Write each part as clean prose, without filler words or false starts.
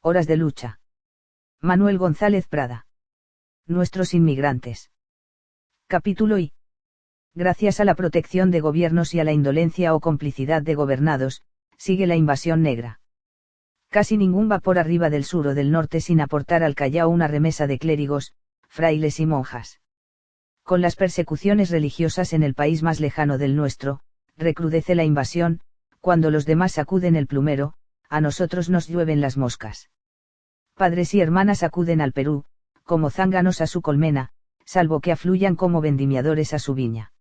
Horas de lucha. Manuel González Prada. Nuestros inmigrantes. Capítulo I. Gracias a la protección de gobiernos y a la indolencia o complicidad de gobernados, sigue la invasión negra. Casi ningún va por arriba del sur o del norte sin aportar al Callao una remesa de clérigos, frailes y monjas. Con las persecuciones religiosas en el país más lejano del nuestro, recrudece la invasión, cuando los demás sacuden el plumero, a nosotros nos llueven las moscas. Padres y hermanas acuden al Perú, como zánganos a su colmena, salvo que afluyan como vendimiadores a su viña.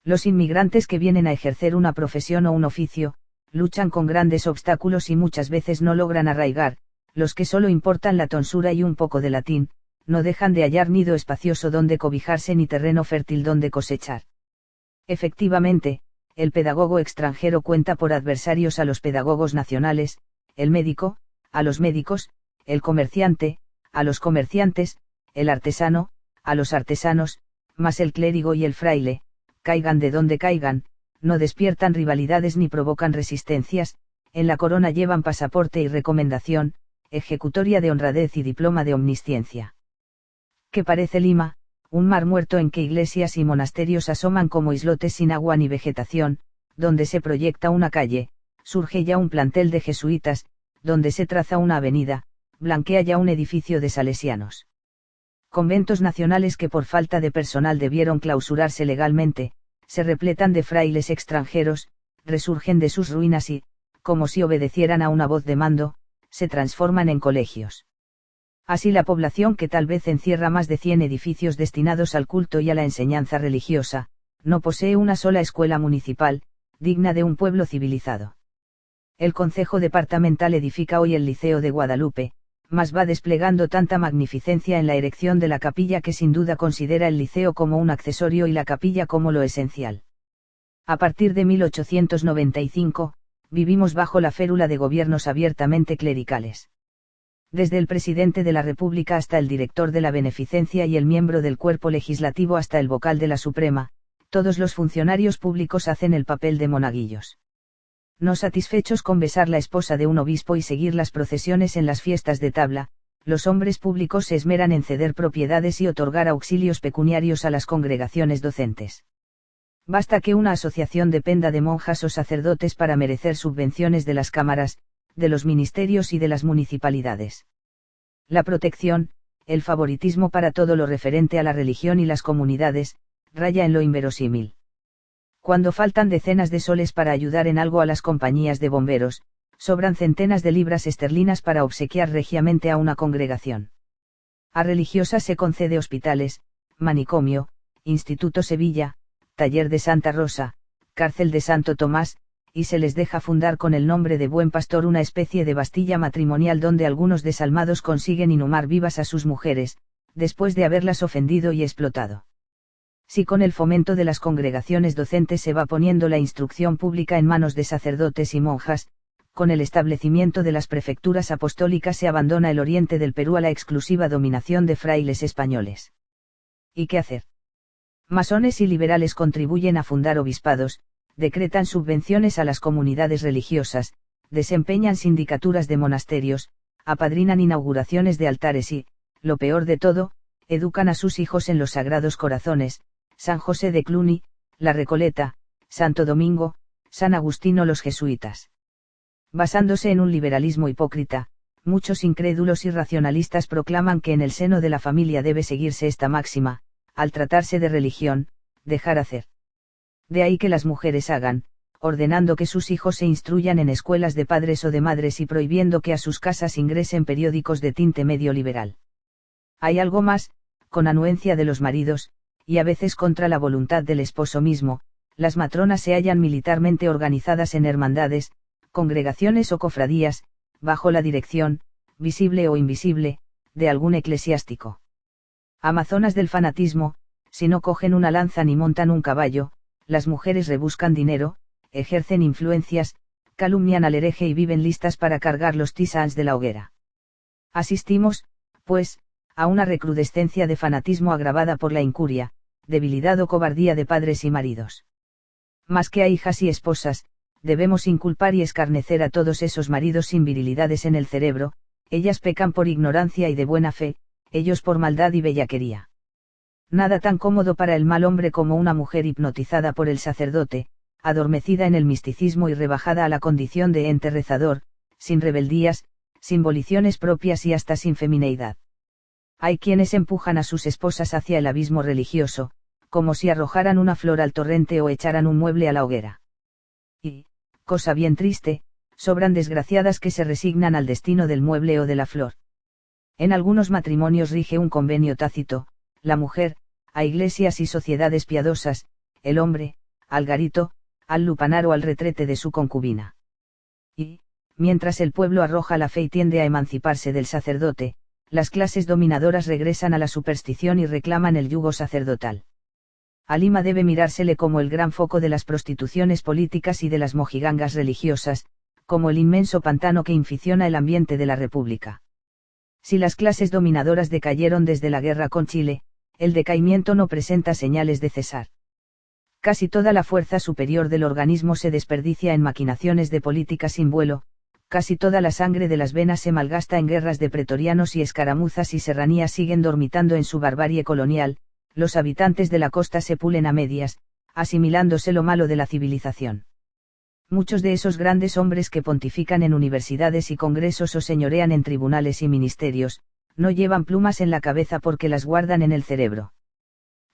Los inmigrantes que vienen a ejercer una profesión o un oficio, luchan con grandes obstáculos y muchas veces no logran arraigar, los que solo importan la tonsura y un poco de latín, no dejan de hallar nido espacioso donde cobijarse ni terreno fértil donde cosechar. Efectivamente, el pedagogo extranjero cuenta por adversarios a los pedagogos nacionales, el médico, a los médicos, el comerciante, a los comerciantes, el artesano, a los artesanos, mas el clérigo y el fraile, caigan de donde caigan, no despiertan rivalidades ni provocan resistencias, en la corona llevan pasaporte y recomendación, ejecutoria de honradez y diploma de omnisciencia. Que parece Lima, un mar muerto en que iglesias y monasterios asoman como islotes sin agua ni vegetación, donde se proyecta una calle, surge ya un plantel de jesuitas, donde se traza una avenida, blanquea ya un edificio de salesianos. Conventos nacionales que por falta de personal debieron clausurarse legalmente, se repletan de frailes extranjeros, resurgen de sus ruinas y, como si obedecieran a una voz de mando, se transforman en colegios. Así la población que tal vez encierra más de 100 edificios destinados al culto y a la enseñanza religiosa, no posee una sola escuela municipal, digna de un pueblo civilizado. El Concejo Departamental edifica hoy el Liceo de Guadalupe, mas va desplegando tanta magnificencia en la erección de la capilla que sin duda considera el liceo como un accesorio y la capilla como lo esencial. A partir de 1895, vivimos bajo la férula de gobiernos abiertamente clericales. Desde el presidente de la República hasta el director de la Beneficencia y el miembro del cuerpo legislativo hasta el vocal de la Suprema, todos los funcionarios públicos hacen el papel de monaguillos. No satisfechos con besar la esposa de un obispo y seguir las procesiones en las fiestas de tabla, los hombres públicos se esmeran en ceder propiedades y otorgar auxilios pecuniarios a las congregaciones docentes. Basta que una asociación dependa de monjas o sacerdotes para merecer subvenciones de las cámaras, de los ministerios y de las municipalidades. La protección, el favoritismo para todo lo referente a la religión y las comunidades, raya en lo inverosímil. Cuando faltan decenas de soles para ayudar en algo a las compañías de bomberos, sobran centenas de libras esterlinas para obsequiar regiamente a una congregación. A religiosas se concede hospitales, manicomio, Instituto Sevilla, Taller de Santa Rosa, Cárcel de Santo Tomás, y se les deja fundar con el nombre de Buen Pastor una especie de Bastilla matrimonial donde algunos desalmados consiguen inhumar vivas a sus mujeres, después de haberlas ofendido y explotado. Si con el fomento de las congregaciones docentes se va poniendo la instrucción pública en manos de sacerdotes y monjas, con el establecimiento de las prefecturas apostólicas se abandona el oriente del Perú a la exclusiva dominación de frailes españoles. ¿Y qué hacer? Masones y liberales contribuyen a fundar obispados, decretan subvenciones a las comunidades religiosas, desempeñan sindicaturas de monasterios, apadrinan inauguraciones de altares y, lo peor de todo, educan a sus hijos en los Sagrados Corazones, San José de Cluny, La Recoleta, Santo Domingo, San Agustín o los jesuitas. Basándose en un liberalismo hipócrita, muchos incrédulos y racionalistas proclaman que en el seno de la familia debe seguirse esta máxima, al tratarse de religión, dejar hacer. De ahí que las mujeres hagan, ordenando que sus hijos se instruyan en escuelas de padres o de madres y prohibiendo que a sus casas ingresen periódicos de tinte medio liberal. Hay algo más, con anuencia de los maridos, y a veces contra la voluntad del esposo mismo, las matronas se hallan militarmente organizadas en hermandades, congregaciones o cofradías, bajo la dirección, visible o invisible, de algún eclesiástico. Amazonas del fanatismo, si no cogen una lanza ni montan un caballo, las mujeres rebuscan dinero, ejercen influencias, calumnian al hereje y viven listas para cargar los tisanes de la hoguera. Asistimos, pues, a una recrudescencia de fanatismo agravada por la incuria, debilidad o cobardía de padres y maridos. Más que a hijas y esposas, debemos inculpar y escarnecer a todos esos maridos sin virilidades en el cerebro, ellas pecan por ignorancia y de buena fe, ellos por maldad y bellaquería. Nada tan cómodo para el mal hombre como una mujer hipnotizada por el sacerdote, adormecida en el misticismo y rebajada a la condición de ente rezador, sin rebeldías, sin voliciones propias y hasta sin femineidad. Hay quienes empujan a sus esposas hacia el abismo religioso, como si arrojaran una flor al torrente o echaran un mueble a la hoguera. Y, cosa bien triste, sobran desgraciadas que se resignan al destino del mueble o de la flor. En algunos matrimonios rige un convenio tácito, la mujer, a iglesias y sociedades piadosas, el hombre, al garito, al lupanar o al retrete de su concubina. Y, mientras el pueblo arroja la fe y tiende a emanciparse del sacerdote, las clases dominadoras regresan a la superstición y reclaman el yugo sacerdotal. A Lima debe mirársele como el gran foco de las prostituciones políticas y de las mojigangas religiosas, como el inmenso pantano que inficiona el ambiente de la República. Si las clases dominadoras decayeron desde la guerra con Chile, el decaimiento no presenta señales de cesar. Casi toda la fuerza superior del organismo se desperdicia en maquinaciones de política sin vuelo, casi toda la sangre de las venas se malgasta en guerras de pretorianos y escaramuzas y serranías siguen dormitando en su barbarie colonial, los habitantes de la costa se pulen a medias, asimilándose lo malo de la civilización. Muchos de esos grandes hombres que pontifican en universidades y congresos o señorean en tribunales y ministerios, no llevan plumas en la cabeza porque las guardan en el cerebro.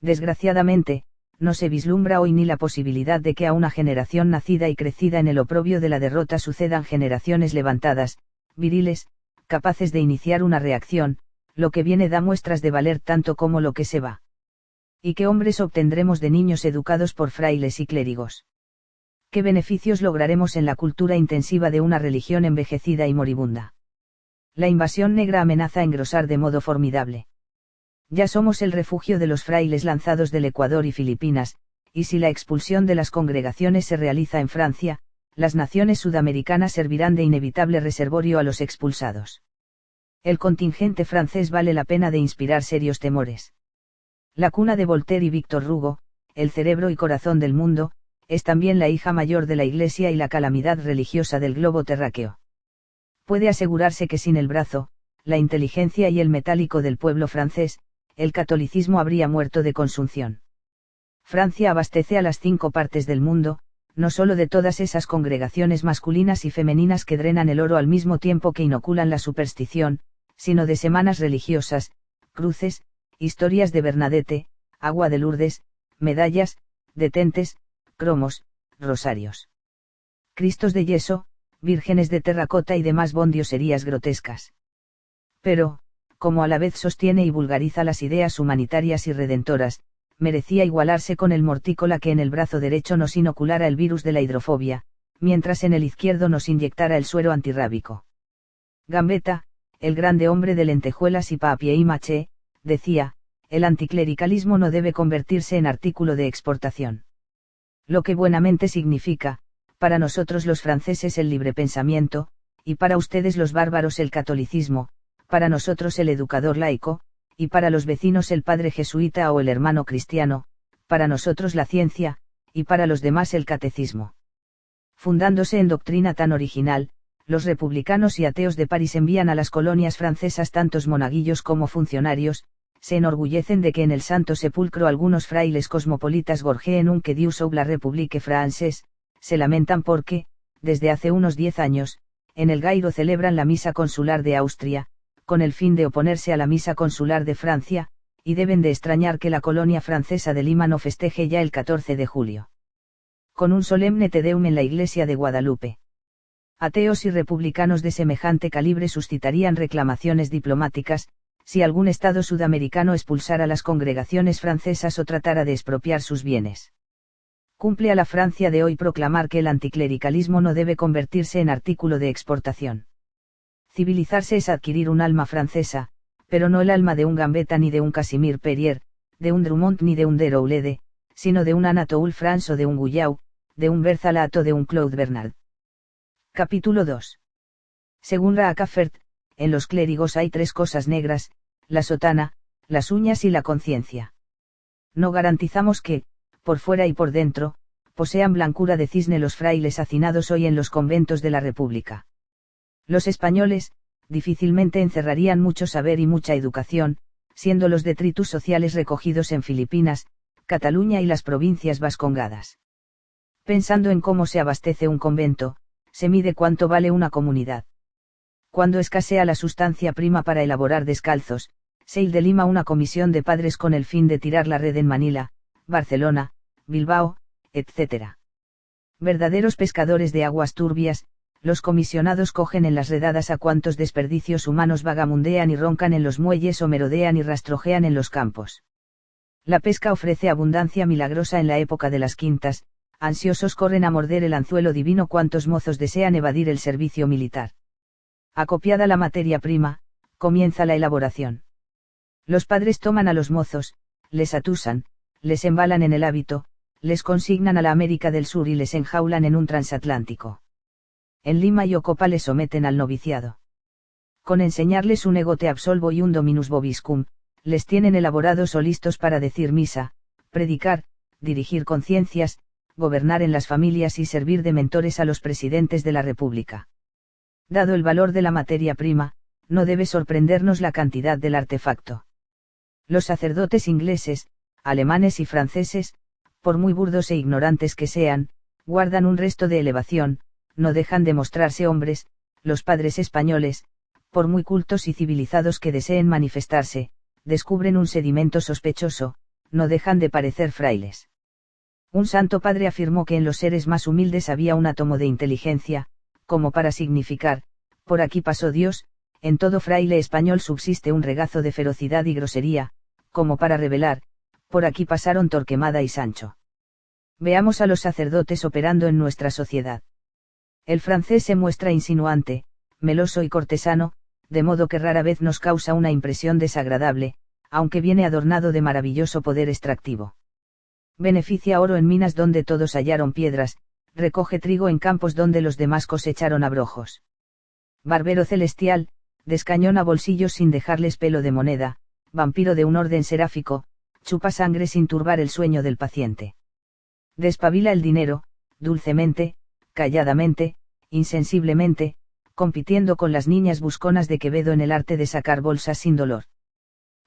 Desgraciadamente, no se vislumbra hoy ni la posibilidad de que a una generación nacida y crecida en el oprobio de la derrota sucedan generaciones levantadas, viriles, capaces de iniciar una reacción, lo que viene da muestras de valer tanto como lo que se va. ¿Y qué hombres obtendremos de niños educados por frailes y clérigos? ¿Qué beneficios lograremos en la cultura intensiva de una religión envejecida y moribunda? La invasión negra amenaza engrosar de modo formidable. Ya somos el refugio de los frailes lanzados del Ecuador y Filipinas, y si la expulsión de las congregaciones se realiza en Francia, las naciones sudamericanas servirán de inevitable reservorio a los expulsados. El contingente francés vale la pena de inspirar serios temores. La cuna de Voltaire y Víctor Hugo, el cerebro y corazón del mundo, es también la hija mayor de la Iglesia y la calamidad religiosa del globo terráqueo. Puede asegurarse que sin el brazo, la inteligencia y el metálico del pueblo francés, el catolicismo habría muerto de consunción. Francia abastece a las 5 partes del mundo, no solo de todas esas congregaciones masculinas y femeninas que drenan el oro al mismo tiempo que inoculan la superstición, sino de semanas religiosas, cruces, historias de Bernadette, agua de Lourdes, medallas, detentes, cromos, rosarios. Cristos de yeso, vírgenes de terracota y demás bondioserías grotescas. Pero, como a la vez sostiene y vulgariza las ideas humanitarias y redentoras, merecía igualarse con el mortícola que en el brazo derecho nos inoculara el virus de la hidrofobia, mientras en el izquierdo nos inyectara el suero antirrábico. Gambetta, el grande hombre de lentejuelas y papier y maché, decía, el anticlericalismo no debe convertirse en artículo de exportación. Lo que buenamente significa, para nosotros los franceses el libre pensamiento, y para ustedes los bárbaros el catolicismo, para nosotros el educador laico, y para los vecinos el padre jesuita o el hermano cristiano, para nosotros la ciencia, y para los demás el catecismo. Fundándose en doctrina tan original, los republicanos y ateos de París envían a las colonias francesas tantos monaguillos como funcionarios, se enorgullecen de que en el Santo Sepulcro algunos frailes cosmopolitas gorjeen un que Dieu sauve la République française, se lamentan porque, desde hace unos 10 años, en el Cairo celebran la misa consular de Austria, con el fin de oponerse a la misa consular de Francia, y deben de extrañar que la colonia francesa de Lima no festeje ya el 14 de julio. Con un solemne Te Deum en la iglesia de Guadalupe. Ateos y republicanos de semejante calibre suscitarían reclamaciones diplomáticas, si algún Estado sudamericano expulsara las congregaciones francesas o tratara de expropiar sus bienes. Cumple a la Francia de hoy proclamar que el anticlericalismo no debe convertirse en artículo de exportación. Civilizarse es adquirir un alma francesa, pero no el alma de un Gambetta ni de un Casimir Perier, de un Drummond ni de un Deroulede, sino de un Anatole France o de un Guyau, de un Berthalat o de un Claude Bernard. Capítulo 2. Según Rockefeller, en los clérigos hay 3 cosas negras, la sotana, las uñas y la conciencia. No garantizamos que, por fuera y por dentro, posean blancura de cisne los frailes hacinados hoy en los conventos de la República. Los españoles, difícilmente encerrarían mucho saber y mucha educación, siendo los detritus sociales recogidos en Filipinas, Cataluña y las provincias vascongadas. Pensando en cómo se abastece un convento, se mide cuánto vale una comunidad. Cuando escasea la sustancia prima para elaborar descalzos, se de Lima una comisión de padres con el fin de tirar la red en Manila, Barcelona, Bilbao, etc. Verdaderos pescadores de aguas turbias, los comisionados cogen en las redadas a cuantos desperdicios humanos vagamundean y roncan en los muelles o merodean y rastrojean en los campos. La pesca ofrece abundancia milagrosa en la época de las quintas, ansiosos corren a morder el anzuelo divino cuantos mozos desean evadir el servicio militar. Acopiada la materia prima, comienza la elaboración. Los padres toman a los mozos, les atusan, les embalan en el hábito, les consignan a la América del Sur y les enjaulan en un transatlántico. En Lima y Ocopa les someten al noviciado. Con enseñarles un ego te absolvo y un dominus vobiscum, les tienen elaborados o listos para decir misa, predicar, dirigir conciencias, gobernar en las familias y servir de mentores a los presidentes de la República. Dado el valor de la materia prima, no debe sorprendernos la cantidad del artefacto. Los sacerdotes ingleses, alemanes y franceses, por muy burdos e ignorantes que sean, guardan un resto de elevación, no dejan de mostrarse hombres, los padres españoles, por muy cultos y civilizados que deseen manifestarse, descubren un sedimento sospechoso, no dejan de parecer frailes. Un santo padre afirmó que en los seres más humildes había un átomo de inteligencia, como para significar, por aquí pasó Dios, en todo fraile español subsiste un regazo de ferocidad y grosería, como para revelar, por aquí pasaron Torquemada y Sancho. Veamos a los sacerdotes operando en nuestra sociedad. El francés se muestra insinuante, meloso y cortesano, de modo que rara vez nos causa una impresión desagradable, aunque viene adornado de maravilloso poder extractivo. Beneficia oro en minas donde todos hallaron piedras, recoge trigo en campos donde los demás cosecharon abrojos. Barbero celestial, descañona bolsillos sin dejarles pelo de moneda, vampiro de un orden seráfico, chupa sangre sin turbar el sueño del paciente. Despabila el dinero, dulcemente, calladamente, insensiblemente, compitiendo con las niñas busconas de Quevedo en el arte de sacar bolsas sin dolor.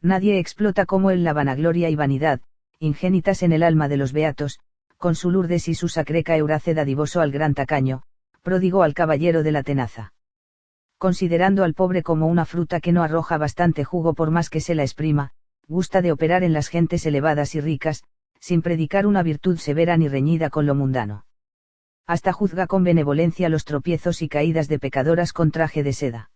Nadie explota como él la vanagloria y vanidad, ingénitas en el alma de los beatos, con su Lourdes y su Sacreca Eurace dadivoso al gran tacaño, pródigo al caballero de la tenaza. Considerando al pobre como una fruta que no arroja bastante jugo por más que se la exprima, gusta de operar en las gentes elevadas y ricas, sin predicar una virtud severa ni reñida con lo mundano. Hasta juzga con benevolencia los tropiezos y caídas de pecadoras con traje de seda.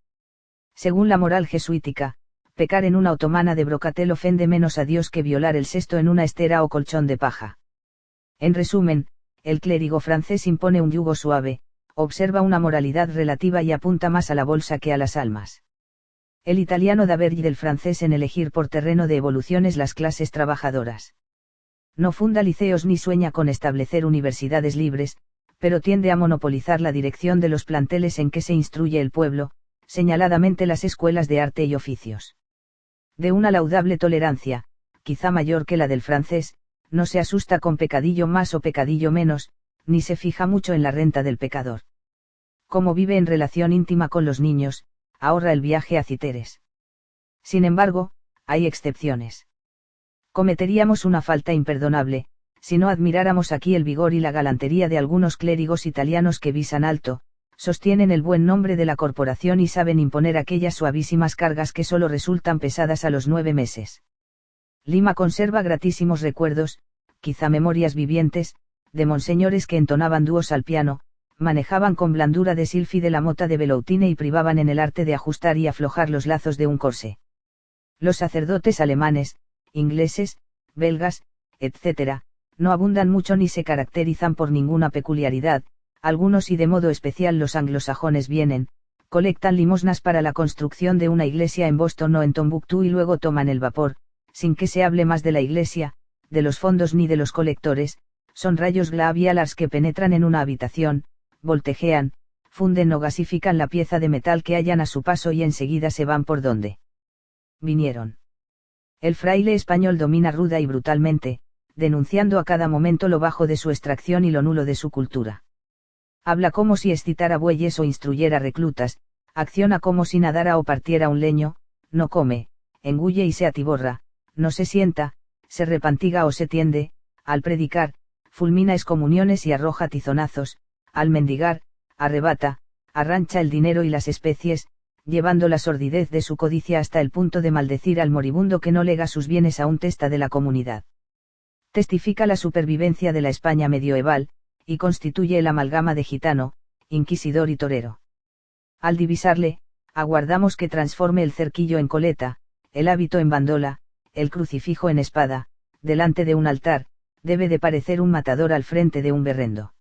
Según la moral jesuítica, pecar en una otomana de brocatel ofende menos a Dios que violar el cesto en una estera o colchón de paja. En resumen, el clérigo francés impone un yugo suave, observa una moralidad relativa y apunta más a la bolsa que a las almas. El italiano da vergli del francés en elegir por terreno de evoluciones las clases trabajadoras. No funda liceos ni sueña con establecer universidades libres, pero tiende a monopolizar la dirección de los planteles en que se instruye el pueblo, señaladamente las escuelas de arte y oficios. De una laudable tolerancia, quizá mayor que la del francés, no se asusta con pecadillo más o pecadillo menos, ni se fija mucho en la renta del pecador. Como vive en relación íntima con los niños, ahorra el viaje a Citeres. Sin embargo, hay excepciones. Cometeríamos una falta imperdonable, si no admiráramos aquí el vigor y la galantería de algunos clérigos italianos que visan alto, sostienen el buen nombre de la corporación y saben imponer aquellas suavísimas cargas que solo resultan pesadas a los 9 meses. Lima conserva gratísimos recuerdos, quizá memorias vivientes, de monseñores que entonaban dúos al piano, manejaban con blandura de sílfide la mota de veloutine y privaban en el arte de ajustar y aflojar los lazos de un corsé. Los sacerdotes alemanes, ingleses, belgas, etc., no abundan mucho ni se caracterizan por ninguna peculiaridad, algunos y de modo especial los anglosajones vienen, colectan limosnas para la construcción de una iglesia en Boston o en Tombuctú y luego toman el vapor, sin que se hable más de la iglesia, de los fondos ni de los colectores, son rayos glaciales que penetran en una habitación, voltejean, funden o gasifican la pieza de metal que hallan a su paso y enseguida se van por donde vinieron. El fraile español domina ruda y brutalmente, denunciando a cada momento lo bajo de su extracción y lo nulo de su cultura. Habla como si excitara bueyes o instruyera reclutas, Acciona como si nadara o partiera un leño, no come, engulle y se atiborra, no se sienta, se repantiga o se tiende, al predicar, fulmina excomuniones y arroja tizonazos, al mendigar, arrebata, arrancha el dinero y las especies, llevando la sordidez de su codicia hasta el punto de maldecir al moribundo que no lega sus bienes a un testa de la comunidad. Testifica la supervivencia de la España medioeval, y constituye el amalgama de gitano, inquisidor y torero. Al divisarle, aguardamos que transforme el cerquillo en coleta, el hábito en bandola, el crucifijo en espada, delante de un altar, debe de parecer un matador al frente de un berrendo.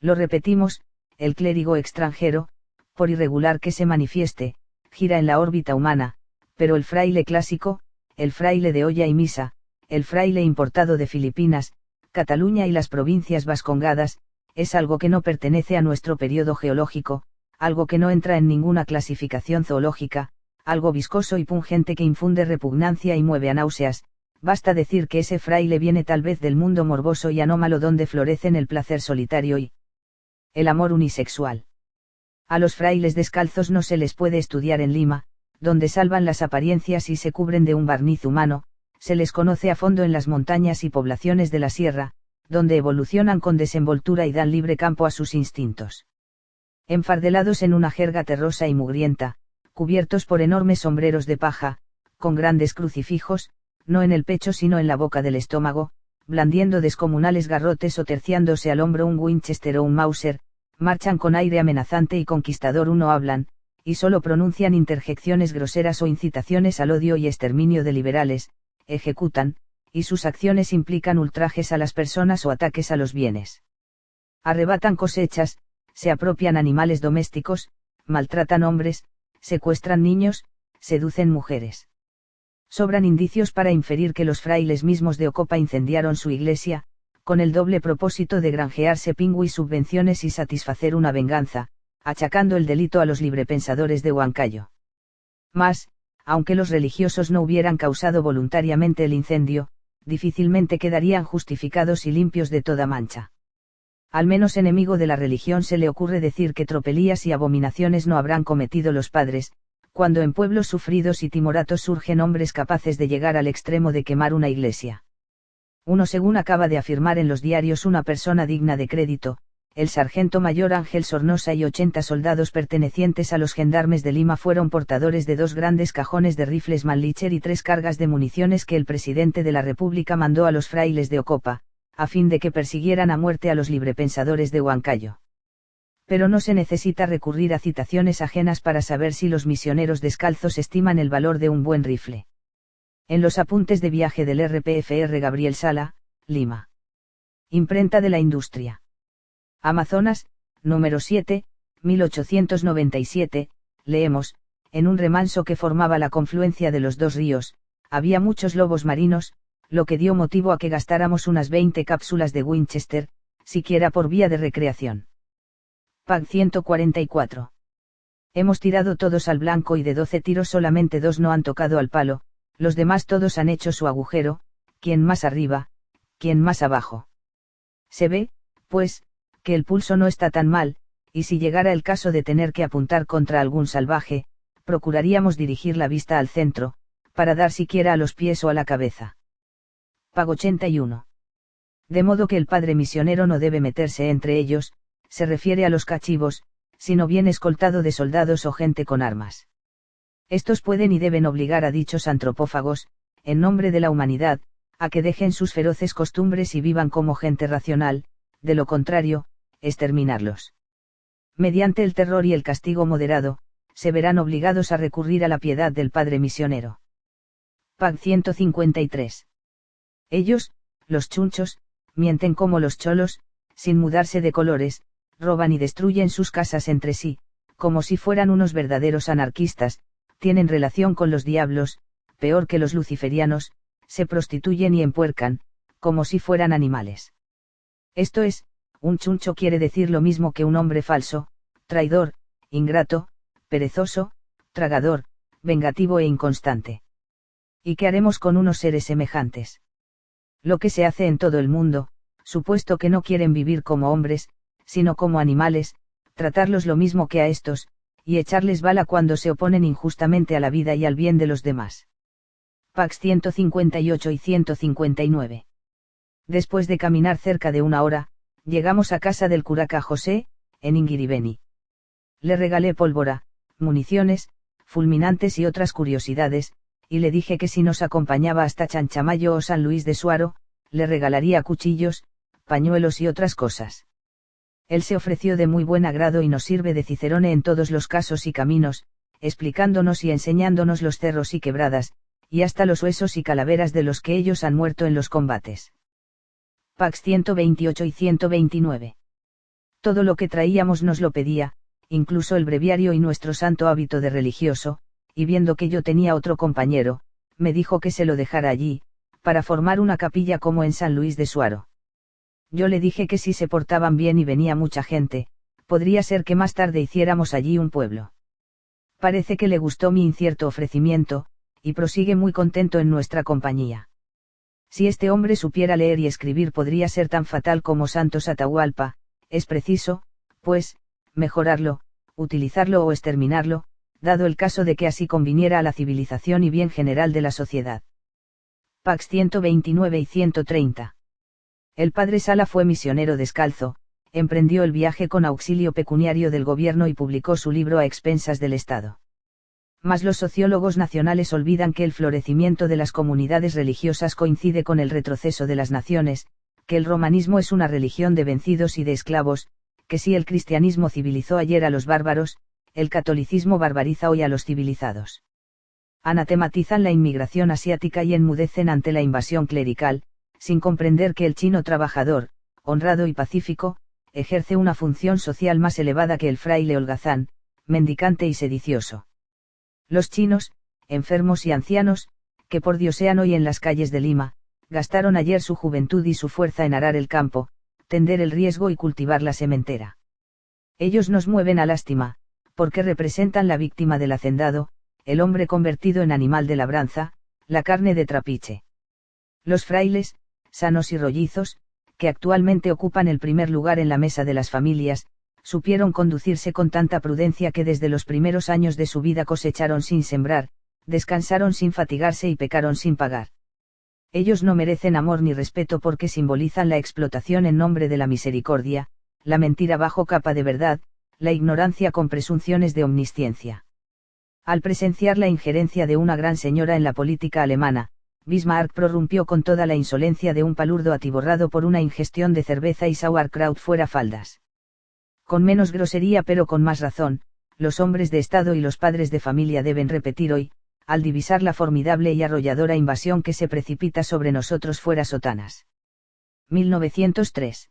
Lo repetimos, el clérigo extranjero, por irregular que se manifieste, gira en la órbita humana, pero el fraile clásico, el fraile de olla y misa, el fraile importado de Filipinas, Cataluña y las provincias vascongadas, es algo que no pertenece a nuestro periodo geológico, algo que no entra en ninguna clasificación zoológica, algo viscoso y pungente que infunde repugnancia y mueve a náuseas. Basta decir que ese fraile viene tal vez del mundo morboso y anómalo donde florecen el placer solitario y el amor unisexual. A los frailes descalzos no se les puede estudiar en Lima, donde salvan las apariencias y se cubren de un barniz humano, se les conoce a fondo en las montañas y poblaciones de la sierra, donde evolucionan con desenvoltura y dan libre campo a sus instintos. Enfardelados en una jerga terrosa y mugrienta, cubiertos por enormes sombreros de paja, con grandes crucifijos, no en el pecho sino en la boca del estómago, blandiendo descomunales garrotes o terciándose al hombro un Winchester o un Mauser, marchan con aire amenazante y conquistador o no hablan, y solo pronuncian interjecciones groseras o incitaciones al odio y exterminio de liberales, ejecutan, y sus acciones implican ultrajes a las personas o ataques a los bienes. Arrebatan cosechas, se apropian animales domésticos, maltratan hombres, secuestran niños, seducen mujeres. Sobran indicios para inferir que los frailes mismos de Ocopa incendiaron su iglesia, con el doble propósito de granjearse pingüis subvenciones y satisfacer una venganza, achacando el delito a los librepensadores de Huancayo. Mas, aunque los religiosos no hubieran causado voluntariamente el incendio, difícilmente quedarían justificados y limpios de toda mancha. Al menos enemigo de la religión se le ocurre decir que tropelías y abominaciones no habrán cometido los padres, cuando en pueblos sufridos y timoratos surgen hombres capaces de llegar al extremo de quemar una iglesia. Uno, según acaba de afirmar en los diarios una persona digna de crédito, el sargento mayor Ángel Sornosa y 80 soldados pertenecientes a los gendarmes de Lima fueron portadores de 2 grandes cajones de rifles Mannlicher y 3 cargas de municiones que el presidente de la República mandó a los frailes de Ocopa, a fin de que persiguieran a muerte a los librepensadores de Huancayo. Pero no se necesita recurrir a citaciones ajenas para saber si los misioneros descalzos estiman el valor de un buen rifle. En los apuntes de viaje del RPFR Gabriel Sala, Lima. Imprenta de la Industria. Amazonas, número 7, 1897, leemos, en un remanso que formaba la confluencia de los 2 ríos, había muchos lobos marinos, lo que dio motivo a que gastáramos unas 20 cápsulas de Winchester, siquiera por vía de recreación. Pag 144. Hemos tirado todos al blanco y de 12 tiros solamente 2 no han tocado al palo, los demás todos han hecho su agujero, quien más arriba, quien más abajo. Se ve, pues, que el pulso no está tan mal, y si llegara el caso de tener que apuntar contra algún salvaje, procuraríamos dirigir la vista al centro, para dar siquiera a los pies o a la cabeza. Pag 81. De modo que el padre misionero no debe meterse entre ellos, se refiere a los cachivos, sino bien escoltado de soldados o gente con armas. Estos pueden y deben obligar a dichos antropófagos, en nombre de la humanidad, a que dejen sus feroces costumbres y vivan como gente racional, de lo contrario, exterminarlos. Mediante el terror y el castigo moderado, se verán obligados a recurrir a la piedad del padre misionero. Pag 153. Ellos, los chunchos, mienten como los cholos, sin mudarse de colores, roban y destruyen sus casas entre sí, como si fueran unos verdaderos anarquistas, tienen relación con los diablos, peor que los luciferianos, se prostituyen y empuercan, como si fueran animales. Esto es, un chuncho quiere decir lo mismo que un hombre falso, traidor, ingrato, perezoso, tragador, vengativo e inconstante. ¿Y qué haremos con unos seres semejantes? Lo que se hace en todo el mundo, supuesto que no quieren vivir como hombres, sino como animales, tratarlos lo mismo que a estos, y echarles bala cuando se oponen injustamente a la vida y al bien de los demás. Pax 158 y 159. Después de caminar cerca de una hora, llegamos a casa del curaca José, en Inguiribeni. Le regalé pólvora, municiones, fulminantes y otras curiosidades, y le dije que si nos acompañaba hasta Chanchamayo o San Luis de Suaro, le regalaría cuchillos, pañuelos y otras cosas. Él se ofreció de muy buen agrado y nos sirve de cicerone en todos los casos y caminos, explicándonos y enseñándonos los cerros y quebradas, y hasta los huesos y calaveras de los que ellos han muerto en los combates. Pax 128 y 129. Todo lo que traíamos nos lo pedía, incluso el breviario y nuestro santo hábito de religioso, y viendo que yo tenía otro compañero, me dijo que se lo dejara allí, para formar una capilla como en San Luis de Suaro. Yo le dije que si se portaban bien y venía mucha gente, podría ser que más tarde hiciéramos allí un pueblo. Parece que le gustó mi incierto ofrecimiento, y prosigue muy contento en nuestra compañía. Si este hombre supiera leer y escribir podría ser tan fatal como Santos Atahualpa, es preciso, pues, mejorarlo, utilizarlo o exterminarlo, dado el caso de que así conviniera a la civilización y bien general de la sociedad. Pax 129 y 130. El padre Sala fue misionero descalzo, emprendió el viaje con auxilio pecuniario del gobierno y publicó su libro a expensas del Estado. Mas los sociólogos nacionales olvidan que el florecimiento de las comunidades religiosas coincide con el retroceso de las naciones, que el romanismo es una religión de vencidos y de esclavos, que si el cristianismo civilizó ayer a los bárbaros, el catolicismo barbariza hoy a los civilizados. Anatematizan la inmigración asiática y enmudecen ante la invasión clerical, sin comprender que el chino trabajador, honrado y pacífico, ejerce una función social más elevada que el fraile holgazán, mendicante y sedicioso. Los chinos, enfermos y ancianos, que pordiosean hoy en las calles de Lima, gastaron ayer su juventud y su fuerza en arar el campo, tender el riesgo y cultivar la sementera. Ellos nos mueven a lástima, porque representan la víctima del hacendado, el hombre convertido en animal de labranza, la carne de trapiche. Los frailes, sanos y rollizos, que actualmente ocupan el primer lugar en la mesa de las familias, supieron conducirse con tanta prudencia que desde los primeros años de su vida cosecharon sin sembrar, descansaron sin fatigarse y pecaron sin pagar. Ellos no merecen amor ni respeto porque simbolizan la explotación en nombre de la misericordia, la mentira bajo capa de verdad, la ignorancia con presunciones de omnisciencia. Al presenciar la injerencia de una gran señora en la política alemana, Bismarck prorrumpió con toda la insolencia de un palurdo atiborrado por una ingestión de cerveza y sauerkraut fuera faldas. Con menos grosería pero con más razón, los hombres de Estado y los padres de familia deben repetir hoy, al divisar la formidable y arrolladora invasión que se precipita sobre nosotros fuera sotanas. 1903.